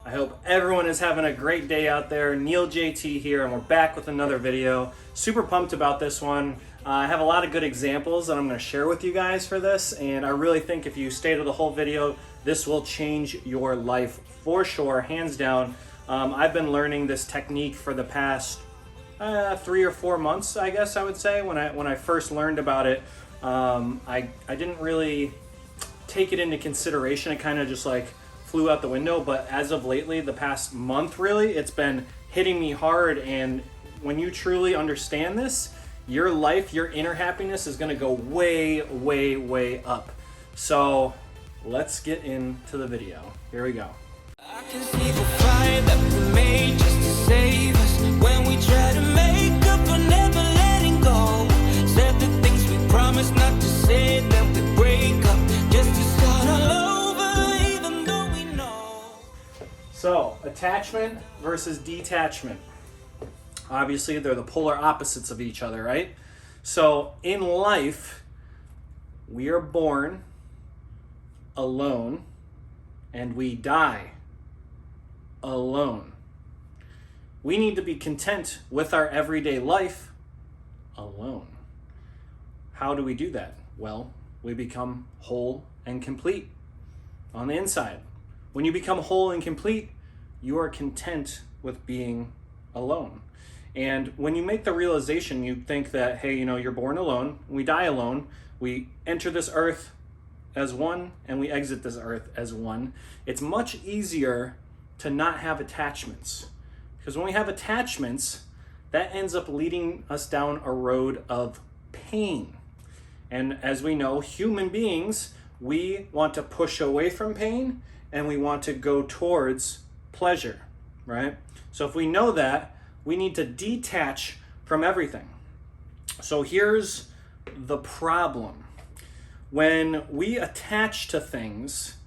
I hope everyone is having a great day out there. Neil JT here, and we're back with another video. Super pumped about this one. I have a lot of good examples that I'm going to share with you guys for this, and I really think if you stay to the whole video, this will change your life for sure, hands down. I've been learning this technique for the past 3 or 4 months, I guess I would say. When I first learned about it, I didn't really take it into consideration. It kind of just like flew out the window, but as of lately, the past month really, it's been hitting me hard. And when you truly understand this, your life, your inner happiness is going to go way, way, way up. So let's get into the video. Here we go. I can see the fire that we made just to save us. When we try to make up for never letting go, said the things we promised not to say, then we break up just to start all over, even though we know. So, attachment versus detachment. Obviously, they're the polar opposites of each other, right? So, in life, we are born alone and we die alone. We need to be content with our everyday life alone. How do we do that? Well, we become whole and complete on the inside. When you become whole and complete, you are content with being alone. And when you make the realization, you think that, hey, you're born alone, we die alone, we enter this earth as one, and we exit this earth as one. It's much easier to not have attachments. Because when we have attachments, that ends up leading us down a road of pain. And as we know, human beings, we want to push away from pain and we want to go towards pleasure, right? So if we know that, we need to detach from everything. So here's the problem. When we attach to things,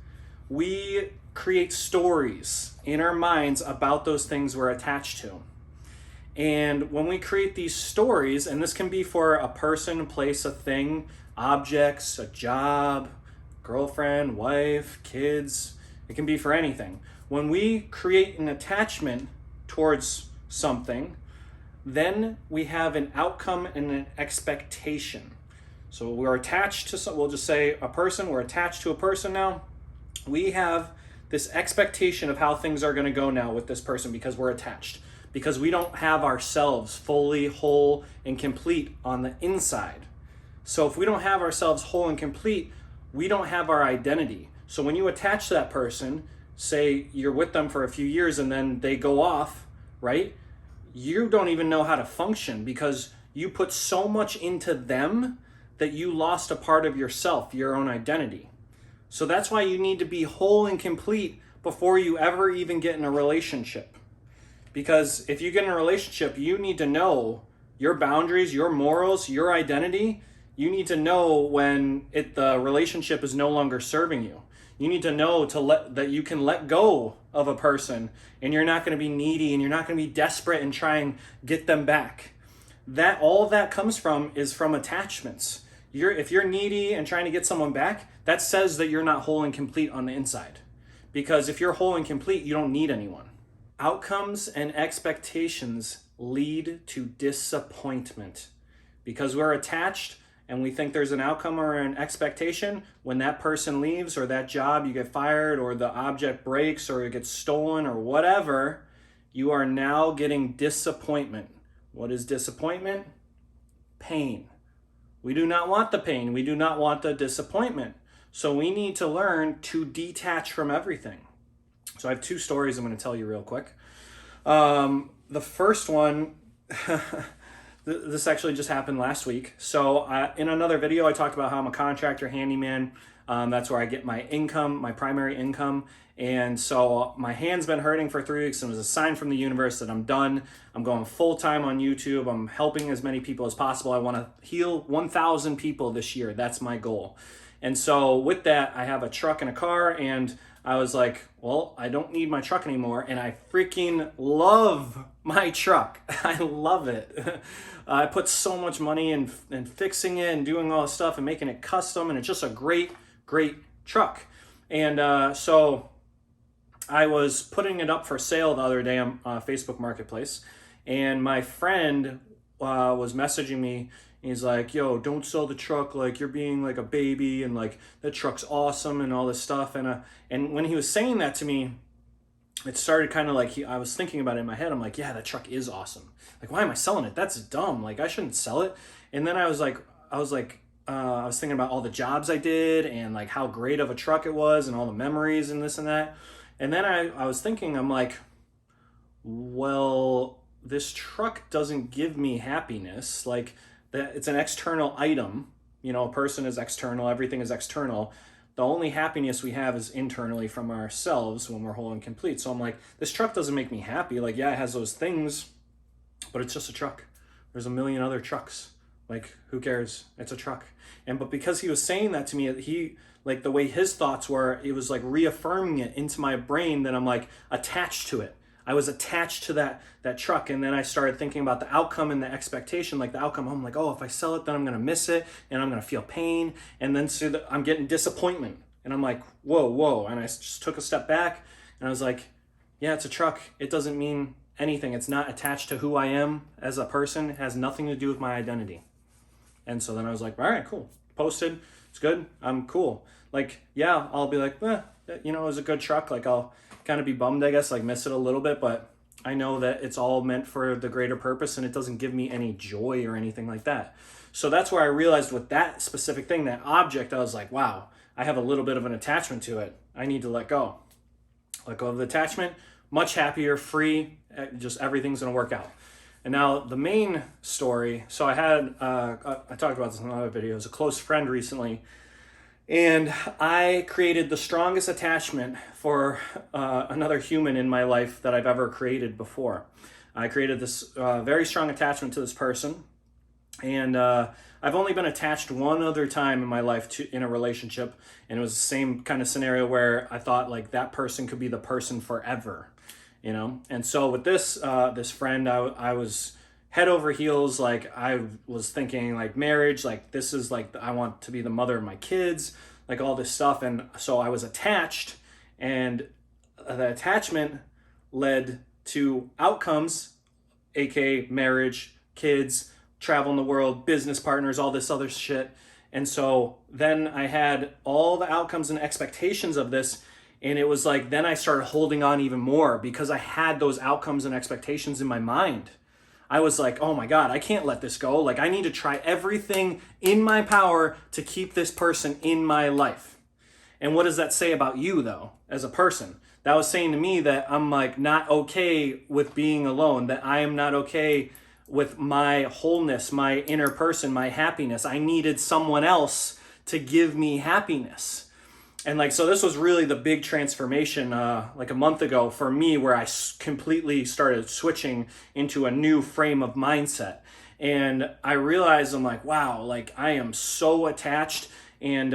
we create stories in our minds about those things we're attached to. And when we create these stories, and this can be for a person, place, a thing, objects, a job, girlfriend, wife, kids, it can be for anything. When we create an attachment towards something, then we have an outcome and an expectation. So we're attached to, we'll just say a person, we're attached to a person now. We have this expectation of how things are going to go now with this person because we're attached. Because we don't have ourselves fully whole and complete on the inside. So if we don't have ourselves whole and complete, we don't have our identity. So when you attach to that person, say you're with them for a few years and then they go off, right? You don't even know how to function because you put so much into them that you lost a part of yourself, your own identity. So that's why you need to be whole and complete before you ever even get in a relationship. Because if you get in a relationship, you need to know your boundaries, your morals, your identity. You need to know when the relationship is no longer serving you. You need to know that you can let go of a person and you're not going to be needy and you're not going to be desperate and try and get them back. That all that comes from is from attachments. If you're needy and trying to get someone back, that says that you're not whole and complete on the inside. Because if you're whole and complete, you don't need anyone. Outcomes and expectations lead to disappointment. Because we're attached and we think there's an outcome or an expectation, when that person leaves or that job, you get fired or the object breaks or it gets stolen or whatever, you are now getting disappointment. What is disappointment? Pain. We do not want the pain. We do not want the disappointment. So we need to learn to detach from everything. So I have 2 stories I'm going to tell you real quick. The first one, this actually just happened last week. So in another video, I talked about how I'm a contractor, handyman. That's where I get my income, my primary income. And so my hand's been hurting for 3 weeks and it was a sign from the universe that I'm done. I'm going full time on YouTube. I'm helping as many people as possible. I want to heal 1,000 people this year. That's my goal. And so with that, I have a truck and a car, and I was like, well, I don't need my truck anymore. And I freaking love my truck. I love it. I put so much money in fixing it and doing all this stuff and making it custom. And it's just a great, great truck. And so I was putting it up for sale the other day on Facebook Marketplace, and my friend was messaging me. He's like, "Yo, don't sell the truck. Like, you're being like a baby, and like the truck's awesome and all this stuff." And when he was saying that to me, it started kind of like I was thinking about it in my head. I'm like, "Yeah, that truck is awesome. Like, why am I selling it? That's dumb. Like, I shouldn't sell it." And then I was thinking about all the jobs I did and like how great of a truck it was and all the memories and this and that. And then I was thinking, I'm like, well, this truck doesn't give me happiness. Like, that it's an external item. You know, a person is external, everything is external. The only happiness we have is internally from ourselves when we're whole and complete. So I'm like, this truck doesn't make me happy. Like, yeah, it has those things, but it's just a truck. There's a million other trucks. Like, who cares? It's a truck. But because he was saying that to me, he, like, the way his thoughts were, it was like reaffirming it into my brain that I'm like attached to it. I was attached to that truck. And then I started thinking about the outcome and the expectation. Like, the outcome, I'm like, oh, if I sell it, then I'm going to miss it and I'm going to feel pain. And then so I'm getting disappointment. And I'm like, whoa. And I just took a step back and I was like, yeah, it's a truck. It doesn't mean anything. It's not attached to who I am as a person. It has nothing to do with my identity. And so then I was like, all right, cool. Posted. It's good. I'm cool. Like, yeah, I'll be like, it was a good truck. Like, I'll kind of be bummed, I guess, like miss it a little bit, but I know that it's all meant for the greater purpose and it doesn't give me any joy or anything like that. So that's where I realized with that specific thing, that object, I was like, wow, I have a little bit of an attachment to it. I need to let go. Let go of the attachment, much happier, free, just everything's going to work out. And now the main story, so I had, I talked about this in another video, it was a close friend recently, and I created the strongest attachment for another human in my life that I've ever created before. I created this very strong attachment to this person, and I've only been attached one other time in my life in a relationship, and it was the same kind of scenario where I thought like that person could be the person forever. And so with this friend, I was head over heels. Like, I was thinking like marriage, like this is like, I want to be the mother of my kids, like all this stuff. And so I was attached, and the attachment led to outcomes, aka marriage, kids, travel in the world, business partners, all this other shit. And so then I had all the outcomes and expectations of this. And it was like, then I started holding on even more because I had those outcomes and expectations in my mind. I was like, oh my God, I can't let this go. Like, I need to try everything in my power to keep this person in my life. And what does that say about you though, as a person? That was saying to me that I'm like not okay with being alone, that I am not okay with my wholeness, my inner person, my happiness. I needed someone else to give me happiness. And like, so this was really the big transformation like a month ago for me, where I completely started switching into a new frame of mindset. And I realized, I'm like, wow, like I am so attached, and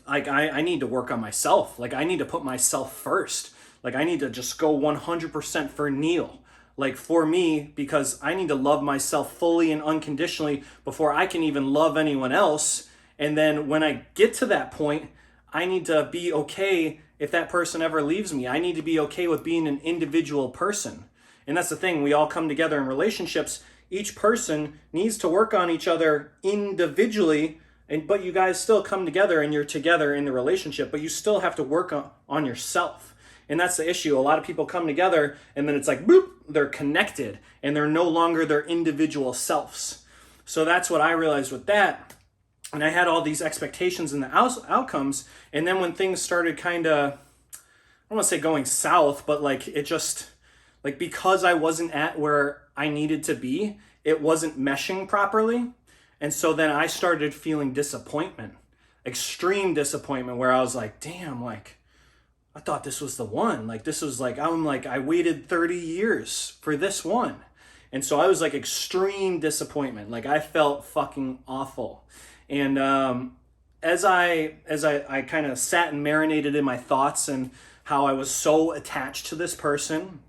like I need to work on myself. Like, I need to put myself first. Like, I need to just go 100% for Neil, like for me, because I need to love myself fully and unconditionally before I can even love anyone else. And then when I get to that point, I need to be okay if that person ever leaves me. I need to be okay with being an individual person. And that's the thing, we all come together in relationships. Each person needs to work on each other individually, but you guys still come together and you're together in the relationship, but you still have to work on yourself. And that's the issue. A lot of people come together and then it's like, boop, they're connected and they're no longer their individual selves. So that's what I realized with that. And I had all these expectations and the outcomes. And then when things started kind of, I don't want to say going south, but like it just, like because I wasn't at where I needed to be, it wasn't meshing properly. And so then I started feeling disappointment, extreme disappointment, where I was like, damn, like I thought this was the one. Like this was like, I'm like, I waited 30 years for this one. And so I was like extreme disappointment. Like I felt fucking awful. And as I kind of sat and marinated in my thoughts and how I was so attached to this person,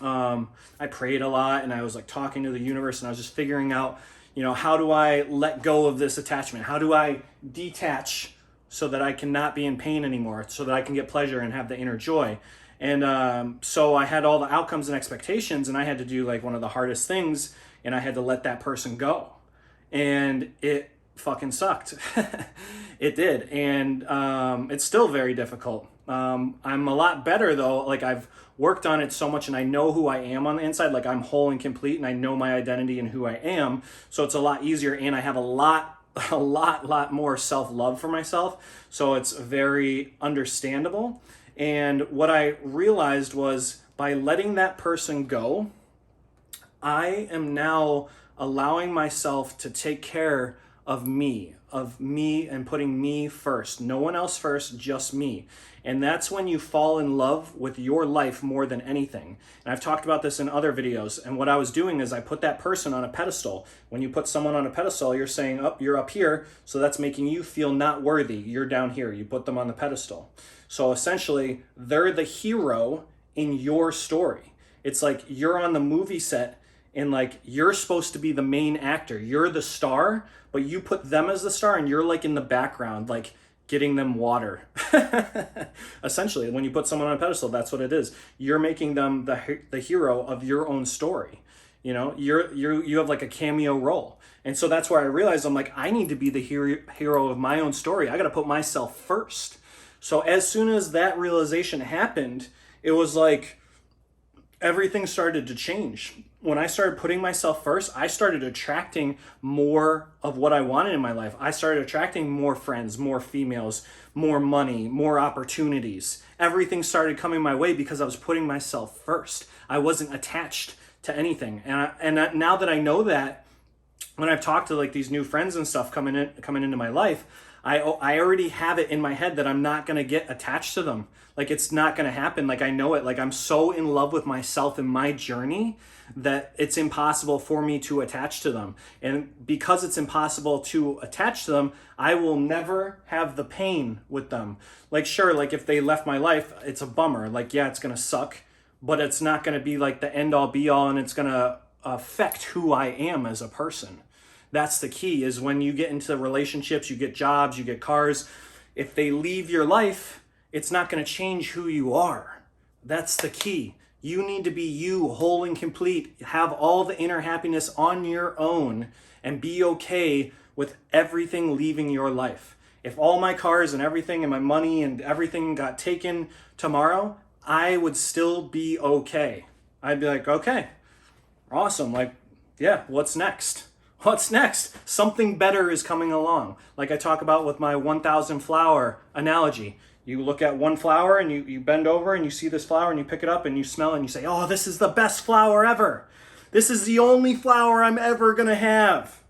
I prayed a lot and I was like talking to the universe, and I was just figuring out, how do I let go of this attachment? How do I detach so that I can not be in pain anymore, so that I can get pleasure and have the inner joy. And so I had all the outcomes and expectations, and I had to do like one of the hardest things, and I had to let that person go. And it fucking sucked. It did. And it's still very difficult. I'm a lot better though. Like I've worked on it so much, and I know who I am on the inside. Like I'm whole and complete, and I know my identity and who I am. So it's a lot easier, and I have a lot more self-love for myself. So it's very understandable. And what I realized was by letting that person go, I am now allowing myself to take care of me and putting me first. No one else first, just me. And that's when you fall in love with your life more than anything. And I've talked about this in other videos. And what I was doing is I put that person on a pedestal. When you put someone on a pedestal, you're saying, oh, you're up here. So that's making you feel not worthy. You're down here. You put them on the pedestal. So essentially, they're the hero in your story. It's like you're on the movie set, and like you're supposed to be the main actor. You're the star, but you put them as the star, and you're like in the background, like getting them water. Essentially, when you put someone on a pedestal, that's what it is. You're making them the hero of your own story. You know, you have like a cameo role. And so that's where I realized I'm like, I need to be the hero of my own story. I got to put myself first. So as soon as that realization happened, it was like everything started to change. When I started putting myself first, I started attracting more of what I wanted in my life. I started attracting more friends, more females, more money, more opportunities. Everything started coming my way because I was putting myself first. I wasn't attached to anything. And now that I know that, when I've talked to like these new friends and stuff coming into my life, I already have it in my head that I'm not going to get attached to them. Like it's not going to happen. Like I know it. Like I'm so in love with myself and my journey that it's impossible for me to attach to them. And because it's impossible to attach to them, I will never have the pain with them. Like sure, like if they left my life, it's a bummer. Like yeah, it's going to suck, but it's not going to be like the end all be all, and it's going to affect who I am as a person. That's the key, is when you get into relationships, you get jobs, you get cars. If they leave your life, it's not going to change who you are. That's the key. You need to be you, whole and complete. Have all the inner happiness on your own and be okay with everything leaving your life. If all my cars and everything and my money and everything got taken tomorrow, I would still be okay. I'd be like, okay, awesome. Like, yeah, what's next? What's next? Something better is coming along. Like I talk about with my 1,000 flower analogy. You look at one flower and you bend over and you see this flower and you pick it up and you smell it and you say, oh, this is the best flower ever. This is the only flower I'm ever going to have.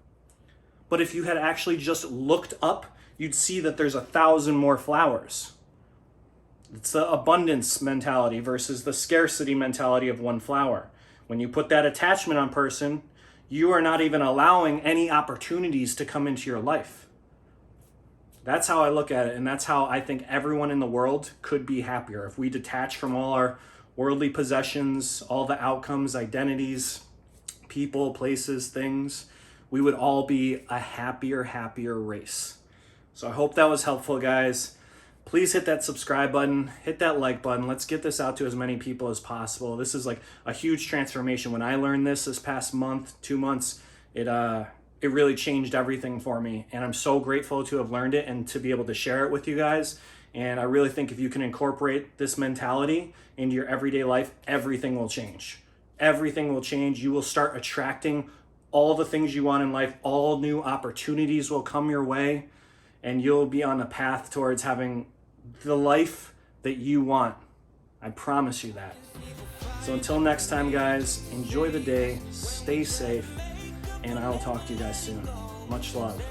But if you had actually just looked up, you'd see that there's 1,000 more flowers. It's the abundance mentality versus the scarcity mentality of one flower. When you put that attachment on person, you are not even allowing any opportunities to come into your life. That's how I look at it, and that's how I think everyone in the world could be happier. If we detach from all our worldly possessions, all the outcomes, identities, people, places, things, we would all be a happier race. So I hope that was helpful, guys. Please hit that subscribe button, hit that like button. Let's get this out to as many people as possible. This is like a huge transformation. When I learned this past month, 2 months, it really changed everything for me. And I'm so grateful to have learned it and to be able to share it with you guys. And I really think if you can incorporate this mentality into your everyday life, everything will change. Everything will change. You will start attracting all the things you want in life. All new opportunities will come your way, and you'll be on the path towards having the life that you want. I promise you that. So until next time, guys, enjoy the day, stay safe, and I will talk to you guys soon. Much love.